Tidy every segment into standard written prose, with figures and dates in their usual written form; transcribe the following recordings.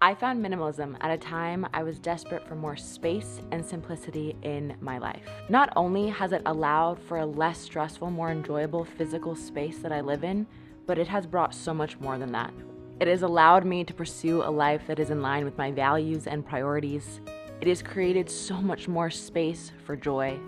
I found minimalism at a time I was desperate for more space and simplicity in my life. Not only has it allowed for a less stressful, more enjoyable physical space that I live in, but it has brought so much more than that. It has allowed me to pursue a life that is in line with my values and priorities. It has created so much more space for joy.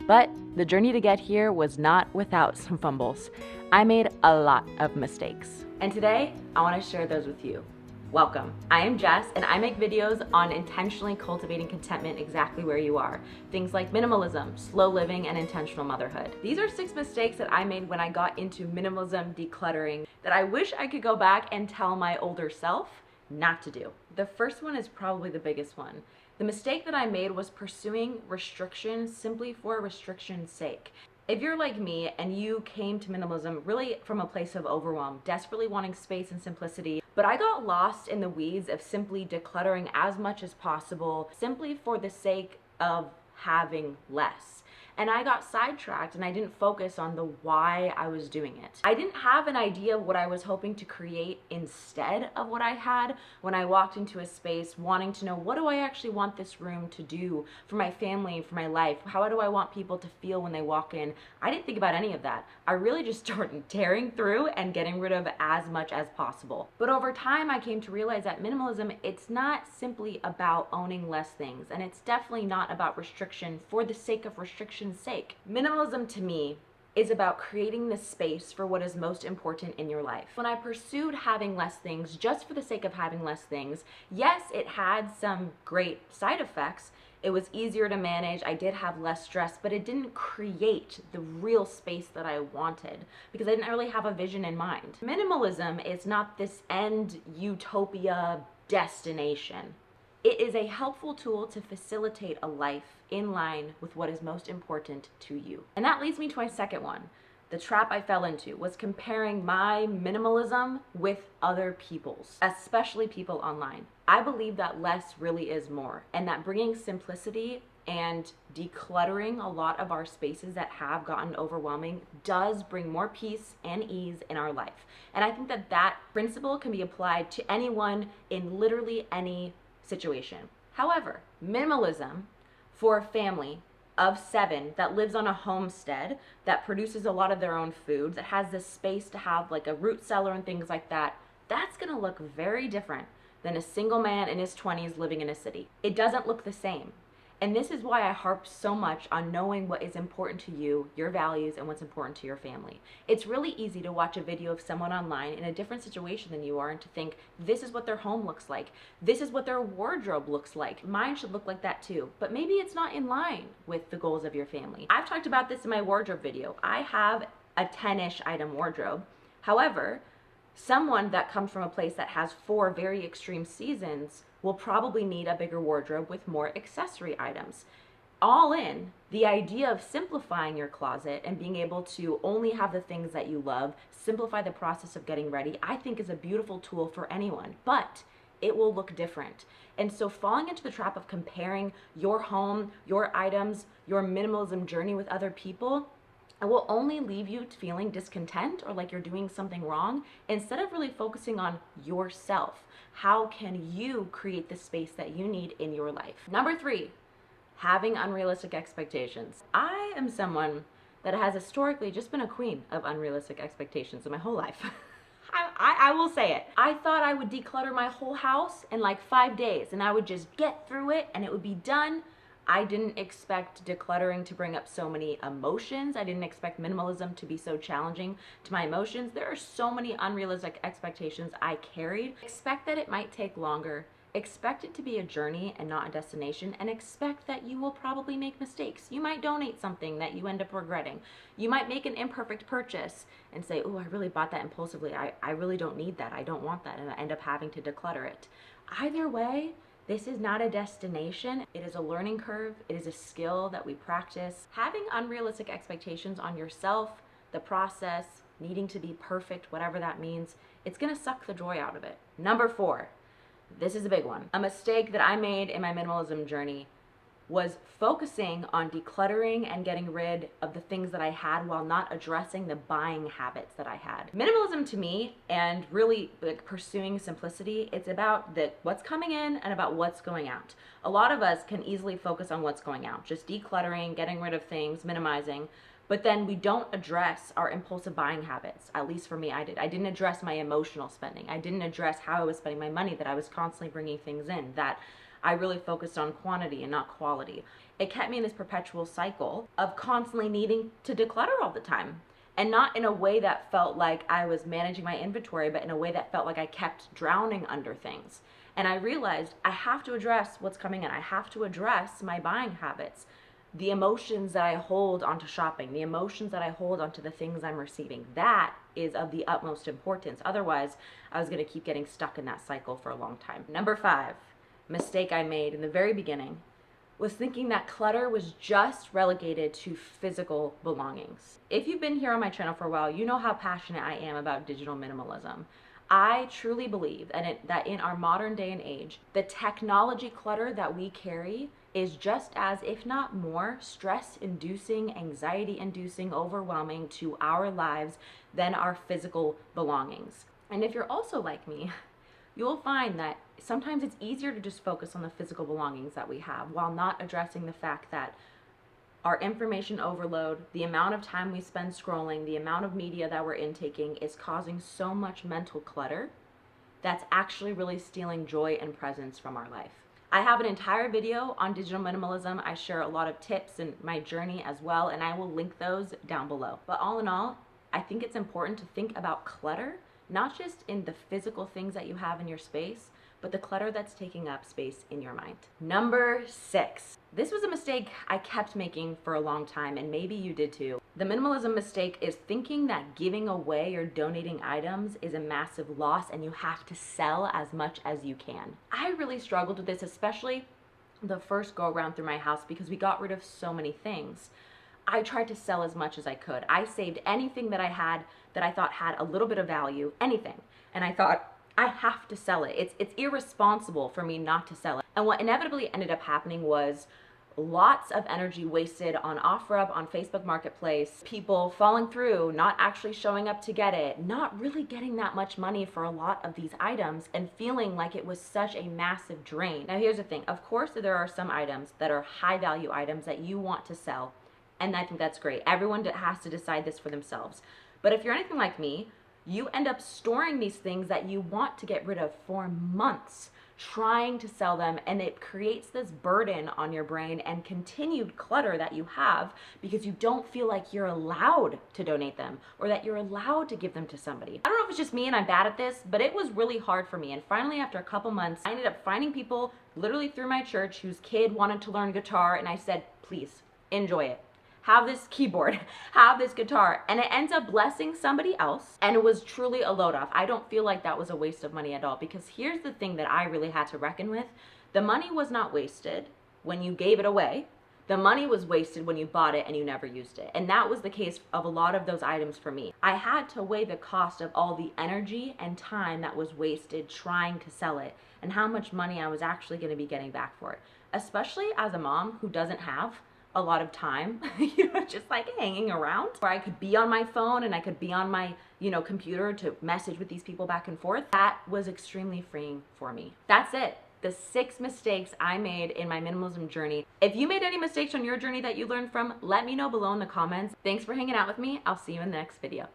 But the journey to get here was not without some fumbles. I made a lot of mistakes. And today, I want to share those with you. Welcome. I am Jess, and I make videos on intentionally cultivating contentment exactly where you are. Things like minimalism, slow living, and intentional motherhood. These are 6 mistakes that I made when I got into minimalism decluttering that I wish I could go back and tell my older self not to do. The first one is probably the biggest one. The mistake that I made was pursuing restriction simply for restriction's sake. If you're like me and you came to minimalism really from a place of overwhelm, desperately wanting space and simplicity, but I got lost in the weeds of simply decluttering as much as possible simply for the sake of having less. And I got sidetracked and I didn't focus on the why I was doing it. I didn't have an idea of what I was hoping to create instead of what I had when I walked into a space wanting to know, what do I actually want this room to do for my family and for my life? How do I want people to feel when they walk in? I didn't think about any of that. I really just started tearing through and getting rid of as much as possible. But over time, I came to realize that minimalism, it's not simply about owning less things, and it's definitely not about restriction for the sake of restriction's sake. Minimalism to me is about creating the space for what is most important in your life. When I pursued having less things just for the sake of having less things, yes, it had some great side effects. It was easier to manage, I did have less stress, but it didn't create the real space that I wanted because I didn't really have a vision in mind. Minimalism is not this end utopia destination. It is a helpful tool to facilitate a life in line with what is most important to you. And that leads me to my second one. The trap I fell into was comparing my minimalism with other people's, especially people online. I believe that less really is more, and that bringing simplicity and decluttering a lot of our spaces that have gotten overwhelming does bring more peace and ease in our life. And I think that that principle can be applied to anyone in literally any situation. However, minimalism for a family of 7 that lives on a homestead, that produces a lot of their own food, that has this space to have like a root cellar and things like that, that's gonna look very different than a single man in his 20s living in a city. It doesn't look the same. And this is why I harp so much on knowing what is important to you, your values, and what's important to your family. It's really easy to watch a video of someone online in a different situation than you are and to think, this is what their home looks like. This is what their wardrobe looks like. Mine should look like that too. But maybe it's not in line with the goals of your family. I've talked about this in my wardrobe video. I have a 10-ish item wardrobe. However, someone that comes from a place that has 4 very extreme seasons will probably need a bigger wardrobe with more accessory items. All in, the idea of simplifying your closet and being able to only have the things that you love, simplify the process of getting ready, I think is a beautiful tool for anyone, but it will look different. And so falling into the trap of comparing your home, your items, your minimalism journey with other people, it will only leave you feeling discontent or like you're doing something wrong instead of really focusing on yourself. How can you create the space that you need in your life? Number 3, having unrealistic expectations. I am someone that has historically just been a queen of unrealistic expectations in my whole life. I will say it. I thought I would declutter my whole house in like 5 days and I would just get through it and it would be done. I didn't expect decluttering to bring up so many emotions. I didn't expect minimalism to be so challenging to my emotions. There are so many unrealistic expectations I carried. Expect that it might take longer. Expect it to be a journey and not a destination, and expect that you will probably make mistakes. You might donate something that you end up regretting. You might make an imperfect purchase and say, oh, I really bought that impulsively. I really don't need that. I don't want that, and I end up having to declutter it. Either way, this is not a destination. It is a learning curve. It is a skill that we practice. Having unrealistic expectations on yourself, the process, needing to be perfect, whatever that means, it's gonna suck the joy out of it. Number 4, this is a big one. A mistake that I made in my minimalism journey was focusing on decluttering and getting rid of the things that I had while not addressing the buying habits that I had. Minimalism to me, and really like pursuing simplicity, it's about what's coming in and about what's going out. A lot of us can easily focus on what's going out, just decluttering, getting rid of things, minimizing, but then we don't address our impulsive buying habits. At least for me, I did. I didn't address my emotional spending. I didn't address how I was spending my money, that I was constantly bringing things in, that I really focused on quantity and not quality. It kept me in this perpetual cycle of constantly needing to declutter all the time. And not in a way that felt like I was managing my inventory, but in a way that felt like I kept drowning under things. And I realized I have to address what's coming in. I have to address my buying habits, the emotions that I hold onto shopping, the emotions that I hold onto the things I'm receiving. That is of the utmost importance. Otherwise, I was going to keep getting stuck in that cycle for a long time. Number 5. Mistake I made in the very beginning was thinking that clutter was just relegated to physical belongings. If you've been here on my channel for a while, you know how passionate I am about digital minimalism. I truly believe that in our modern day and age, the technology clutter that we carry is just as, if not more, stress-inducing, anxiety-inducing, overwhelming to our lives than our physical belongings. And if you're also like me, you'll find that sometimes it's easier to just focus on the physical belongings that we have while not addressing the fact that our information overload, the amount of time we spend scrolling, the amount of media that we're intaking is causing so much mental clutter that's actually really stealing joy and presence from our life. I have an entire video on digital minimalism. I share a lot of tips and my journey as well, and I will link those down below. But all in all, I think it's important to think about clutter not just in the physical things that you have in your space, but the clutter that's taking up space in your mind. Number 6. This was a mistake I kept making for a long time, and maybe you did too. The minimalism mistake is thinking that giving away or donating items is a massive loss and you have to sell as much as you can. I really struggled with this, especially the first go around through my house, because we got rid of so many things. I tried to sell as much as I could. I saved anything that I had that I thought had a little bit of value, anything. And I thought, I have to sell it. It's irresponsible for me not to sell it. And what inevitably ended up happening was lots of energy wasted on OfferUp, on Facebook Marketplace, people falling through, not actually showing up to get it, not really getting that much money for a lot of these items, and feeling like it was such a massive drain. Now here's the thing, of course there are some items that are high value items that you want to sell, and I think that's great. Everyone has to decide this for themselves. But if you're anything like me, you end up storing these things that you want to get rid of for months, trying to sell them, and it creates this burden on your brain and continued clutter that you have because you don't feel like you're allowed to donate them or that you're allowed to give them to somebody. I don't know if it's just me and I'm bad at this, but it was really hard for me. And finally, after a couple months, I ended up finding people literally through my church whose kid wanted to learn guitar, and I said, please, enjoy it. Have this keyboard, have this guitar, and it ends up blessing somebody else, and it was truly a load off. I don't feel like that was a waste of money at all, because here's the thing that I really had to reckon with. The money was not wasted when you gave it away. The money was wasted when you bought it and you never used it. And that was the case of a lot of those items for me. I had to weigh the cost of all the energy and time that was wasted trying to sell it and how much money I was actually going to be getting back for it, especially as a mom who doesn't have a lot of time, just like hanging around, where I could be on my phone and I could be on my, computer to message with these people back and forth. That was extremely freeing for me. That's it. The 6 mistakes I made in my minimalism journey. If you made any mistakes on your journey that you learned from, let me know below in the comments. Thanks for hanging out with me. I'll see you in the next video.